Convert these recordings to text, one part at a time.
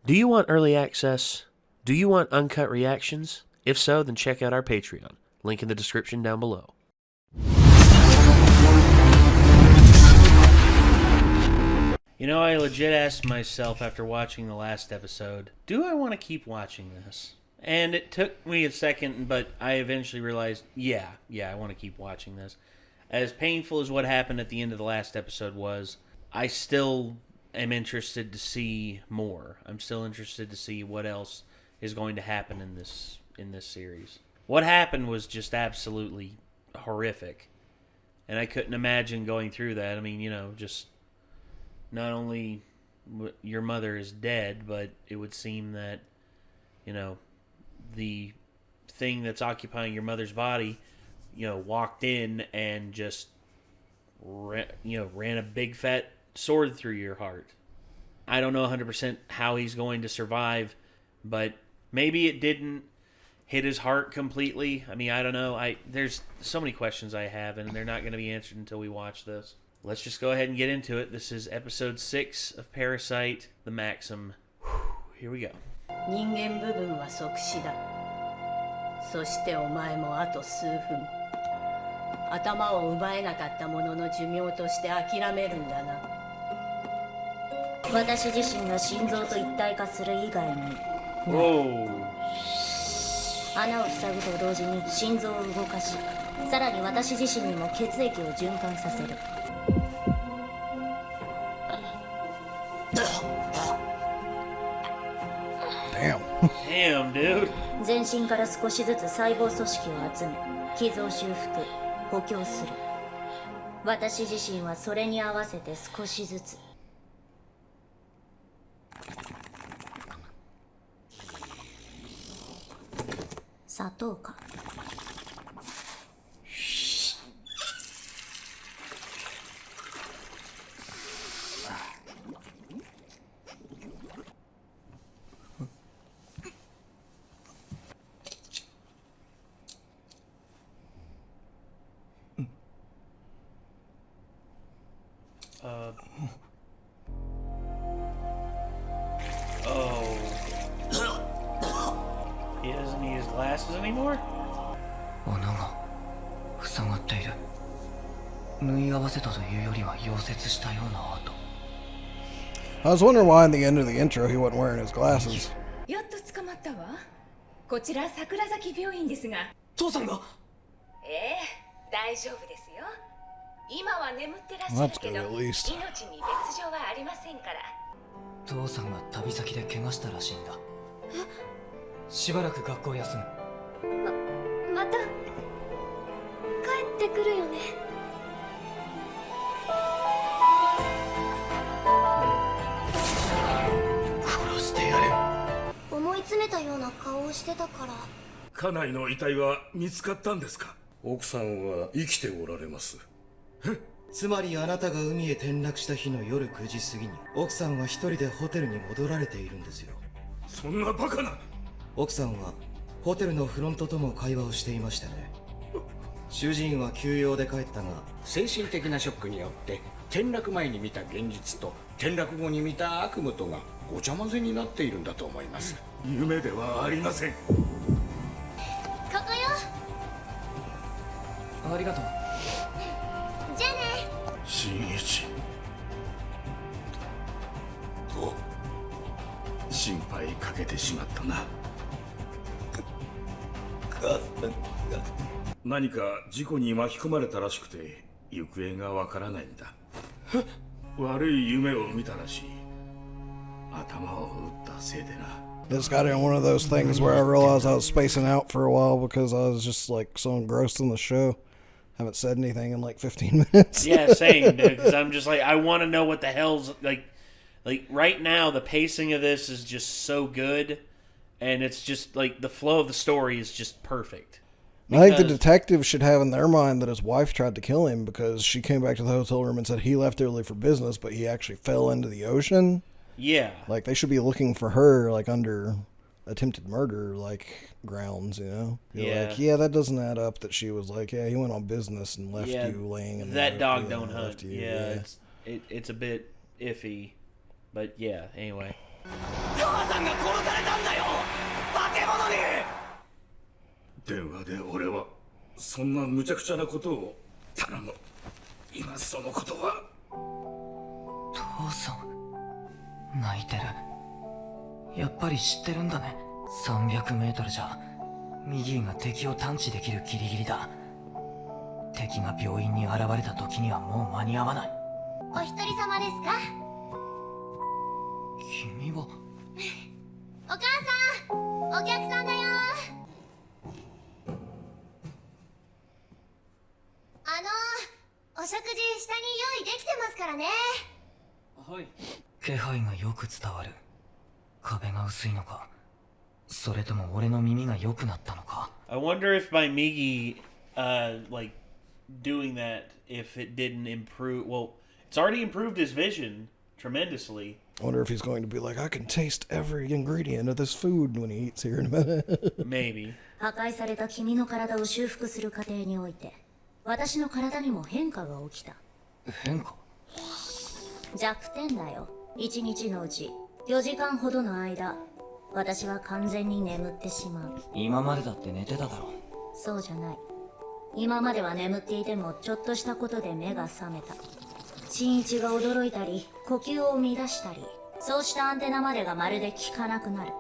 Do you want early access? Do you want uncut reactions? If so, then check out our Patreon. Link in the description down below. You know, I legit asked myself after watching the last episode, do I want to keep watching this? And it took me a second, but I eventually realized, yeah, I want to keep watching this. As painful as what happened at the end of the last episode was, I still am interested to see more. I'm still interested to see what else is going to happen in this series. What happened was just absolutely horrific. And I couldn't imagine going through that. I mean, you know, just not only your mother is dead, but it would seem that, you know, the thing that's occupying your mother's body, you know, walked in and just ran a big fat sword through your heart. I don't know 100% how he's going to survive, but maybe it didn't hit his heart completely. I mean, I don't know. There's so many questions I have, and they're not going to be answered until we watch this. Let's just go ahead and get into it. This is episode 6 of Parasyte The Maxim. Here we go. 人間部分は即死だ。そしてお前もあと数分。頭を奪えなかった者の寿命として諦めるんだな。私自身が心臓と一体化する以外に。穴を塞ぐと同時に心臓を動かし、さらに私自身にも血液を循環させる。Damn, dude. 全身から少しずつ細胞組織を集め、傷を修復、補強する。私自身はそれに合わせて少しずつ。砂糖か。He doesn't need his glasses anymore? 穴が塞がっている。縫い合わせたというよりは溶接したような跡。I was wondering why in the end of the intro he wasn't wearing his glasses. やっと捕まったわ。こちら桜崎病院ですが。父さんが？大丈夫ですよ。今は眠ってらっしゃるけど、命に別状はありませんから。父さんが旅先で怪我したらしいんだ。しばらく学校休む。また帰ってくるよね。殺してやれ。思い詰めたような顔をしてたから。家内の遺体は見つかったんですか？奥さんは生きておられます。つまりあなたが海へ転落した日の夜9時過ぎに奥さんは一人でホテルに戻られているんですよ。そんなバカな。奥さんはホテルのフロントとも会話をしていましたね。主治医は休養で帰ったが、精神的なショックによって転落前に見た現実と転落後に見た悪夢とがごちゃ混ぜになっているんだと思います。夢ではありません。ここよ。ありがとう。じゃあね。新一。心配かけてしまったな。何か事故に巻き込まれたらしくて行方がわからないんだ。悪い夢を見たらしい。頭を打ったせいでな。This got in one of those things where I realized I was spacing out for a while because I was just like so engrossed in the show. Haven't said anything in like 15 minutes. Yeah, same, dude. Because I'm just like, I want to know what the hell's like right now. The pacing of this is just so good, and it's just like the flow of the story is just perfect. I think the detectives should have in their mind that his wife tried to kill him because she came back to the hotel room and said he left early for business, but he actually fell into the ocean. Yeah. Like, they should be looking for her, like, under attempted murder, like, grounds, you know? You're like, yeah, that doesn't add up that she was like, yeah, he went on business and left you laying in the that dog you don't hunt. Yeah. It's a bit iffy. But, yeah, anyway. そんな無茶苦茶なことを頼む。今そのことは。父さん泣いてる。やっぱり知ってるんだね。300メートルじゃミギーが敵を探知できるギリギリだ。敵が病院に現れた時にはもう間に合わない。お一人様ですか？君は。お母さん、お客さんだよ。お食事下に用意できてますからね。はい。気配がよく伝わる。壁が薄いのか、それとも俺の耳が良くなったのか。 I wonder if by Migi like doing that, if it didn't improve. Well, it's already improved his vision tremendously. I wonder if he's going to be like, I can taste every ingredient of this food when he eats here in a minute. Maybe. 破壊された君の体を修復する過程において、私の体にも変化が起きた。変化？弱点だよ。1日のうち4時間ほどの間、私は完全に眠ってしまう。今までだって寝てただろ。そうじゃない。今までは眠っていてもちょっとしたことで目が覚めた。新一が驚いたり呼吸を乱したり、そうしたアンテナまでがまるで効かなくなる。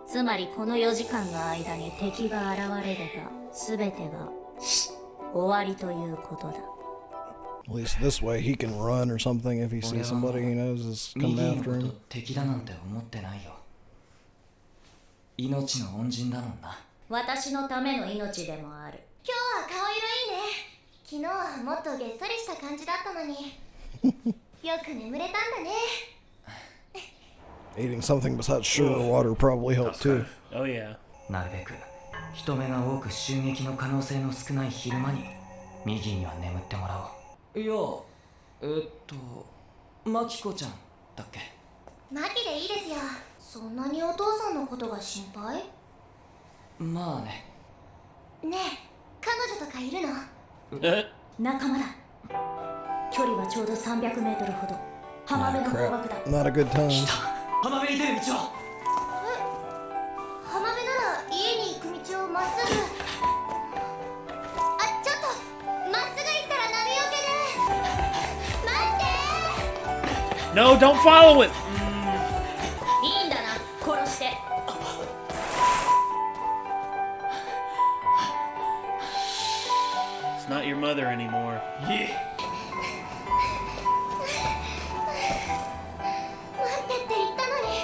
つまりこの4時間の間に敵が現れれば全てが終わりということだ。At least this way he can run or something if he sees somebody he knows is coming after him. 敵だなんて思ってないよ。命の恩人だもんな。私のための命でもある。今日は顔色いいね。昨日はもっとげっそりした感じだったのによく眠れたんだね。Eating something besides sugar or water probably helped too. Oh yeah. なるべく人目が多く襲撃の可能性の少ない昼間にミギーには眠ってもらおう。いや、マキコちゃんだっけ？マキでいいですよ。そんなにお父さんのことが心配？まあね。ねえ、彼女とかいるの？仲間だ。距離はちょうど300メートルほど。浜辺の方角だ。Not a good time. 浜辺に出る道は？浜辺なら家に行く道をまっすぐ。あ、ちょっとまっすぐ行ったら波よけで。待って。 No, don't follow it. いいんだな、殺して。It's not your mother anymore. Yeah. 待ってって言ったのに、い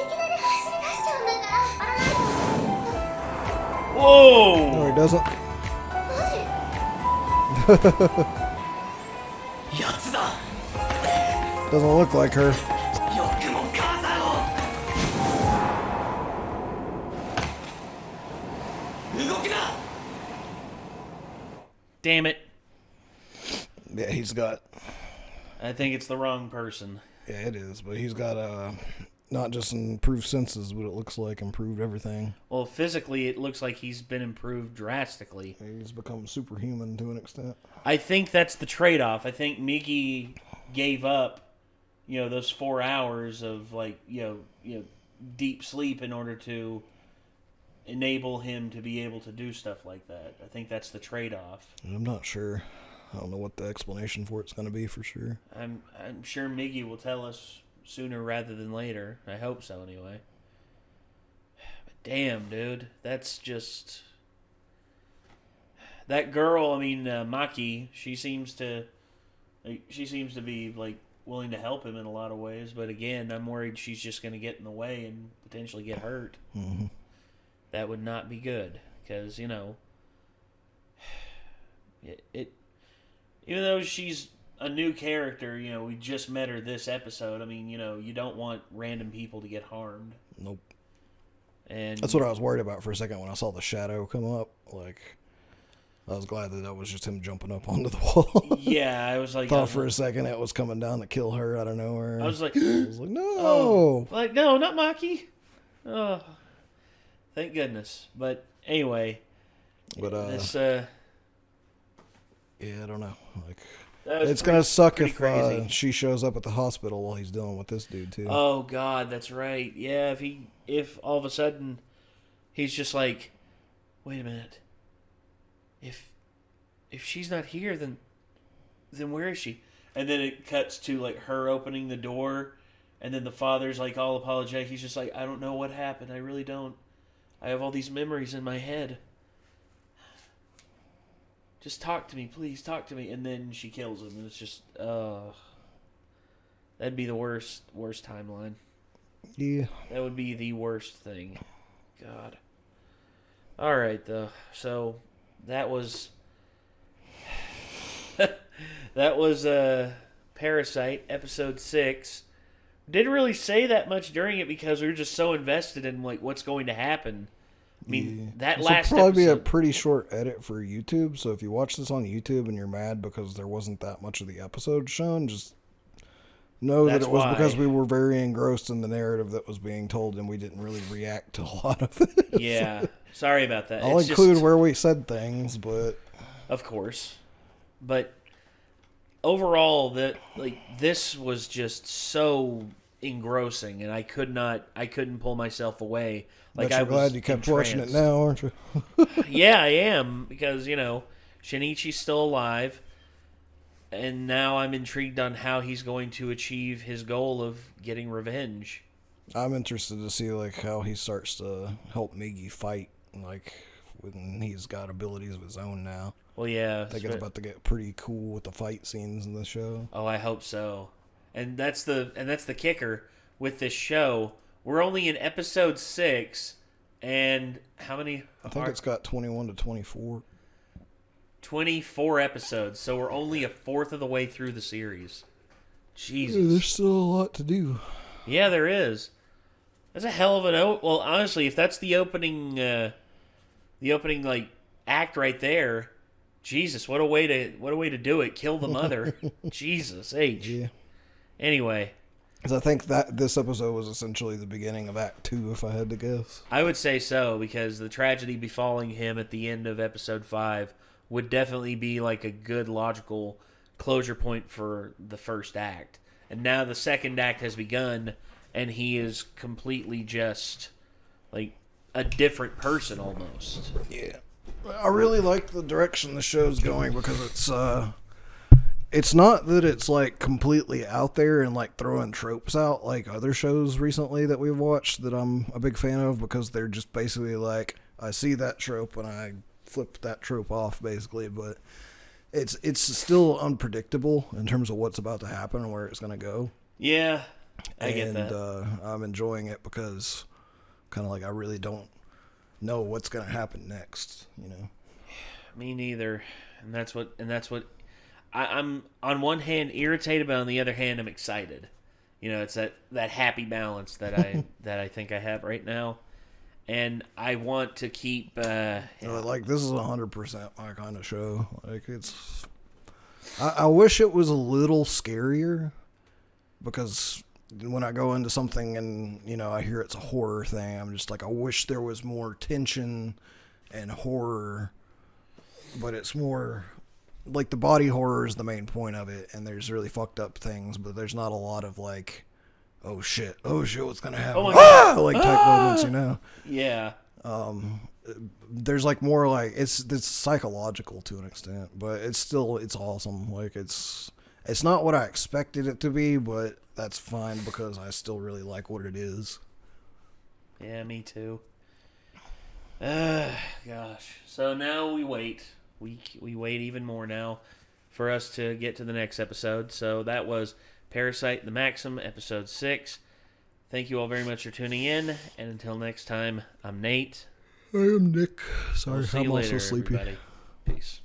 きなり走り出しちゃうんだから。Whoa! No, he doesn't. やつだ。 Doesn't look like her. よくも母さんを。動くな。 Damn it. Yeah, he's got. I think it's the wrong person. Yeah, it is, but he's got not just improved senses, but it looks like improved everything. Well, physically, it looks like he's been improved drastically. He's become superhuman to an extent. I think that's the trade-off. I think Migi gave up, those 4 hours of deep sleep in order to enable him to be able to do stuff like that. I think that's the trade-off. I'm not sure. I don't know what the explanation for it's going to be for sure. I'm sure Migi will tell us sooner rather than later. I hope so, anyway. But damn, dude, that's just that girl. I mean, Maki. She seems to be willing to help him in a lot of ways. But again, I'm worried she's just going to get in the way and potentially get hurt. Mm-hmm. That would not be good because it. Even though she's a new character, we just met her this episode. I mean, you don't want random people to get harmed. Nope. And that's what I was worried about for a second when I saw the shadow come up. I was glad that was just him jumping up onto the wall. Yeah, I was like... thought for a second it was coming down to kill her out of nowhere. I was like... no! Oh, no, not Maki. Oh, thank goodness. But anyway... But, this... yeah, I don't know. It's going to suck if she shows up at the hospital while he's dealing with this dude, too. Oh, God, that's right. Yeah, if all of a sudden he's just like, wait a minute. if she's not here, then where is she? And then it cuts to like her opening the door, and then the father's like all apologetic. He's just like, I don't know what happened. I really don't. I have all these memories in my head. Just talk to me, please. Talk to me. And then she kills him. And it's just, that'd be the worst timeline. Yeah. That would be the worst thing. God. All right, though. So that was Parasyte episode 6. Didn't really say that much during it because we were just so invested in like what's going to happen. I mean, that this last will probably episode be a pretty short edit for YouTube. So if you watch this on YouTube and you're mad because there wasn't that much of the episode shown, just know that it was because we were very engrossed in the narrative that was being told and we didn't really react to a lot of it. Yeah. Sorry about that. I'll include where we said things, but of course. But overall, this was just so engrossing, and I couldn't pull myself away. Like, I'm glad you kept watching it now, aren't you? Yeah, I am, because Shinichi's still alive, and now I'm intrigued on how he's going to achieve his goal of getting revenge. I'm interested to see like how he starts to help Migi fight, like when he's got abilities of his own now. Well, yeah. I think it's about to get pretty cool with the fight scenes in the show. Oh, I hope so. And that's the kicker with this show. We're only in episode 6, and how many? I think it's got 21 to 24. 24 episodes, so we're only a fourth of the way through the series. Jesus. Yeah, there's still a lot to do. Yeah, there is. That's a hell of an... Well, honestly, if that's the opening like act right there, Jesus, what a way to do it. Kill the mother. Jesus H. Yeah. Anyway. Because I think that this episode was essentially the beginning of Act 2, if I had to guess. I would say so, because the tragedy befalling him at the end of episode 5 would definitely be like a good logical closure point for the first act. And now the second act has begun, and he is completely just like a different person almost. Yeah. I really like the direction the show's going because it's not that it's like completely out there and like throwing tropes out like other shows recently that we've watched that I'm a big fan of, because they're just basically like, I see that trope and I flip that trope off basically, but it's still unpredictable in terms of what's about to happen and where it's going to go. Yeah, I get that. And I'm enjoying it because kind of like I really don't know what's going to happen next, Me neither. And that's what I'm on one hand irritated, but on the other hand I'm excited. It's that happy balance that I think I have right now. And I want to keep like this is 100% my kind of show. Like it's I wish it was a little scarier, because when I go into something and I hear it's a horror thing, I'm just like, I wish there was more tension and horror, but it's more like the body horror is the main point of it, and there's really fucked up things, but there's not a lot of like, oh shit, what's gonna happen? Like type moments, Yeah. There's like more like it's psychological to an extent, but it's awesome. Like it's not what I expected it to be, but that's fine because I still really like what it is. Yeah, me too. Gosh. So now we wait. We wait even more now for us to get to the next episode. So that was Parasyte The Maxim, episode 6. Thank you all very much for tuning in, and until next time, I'm Nate. I am Nick. Sorry, We'll see you I'm later, also sleepy. everybody. Peace.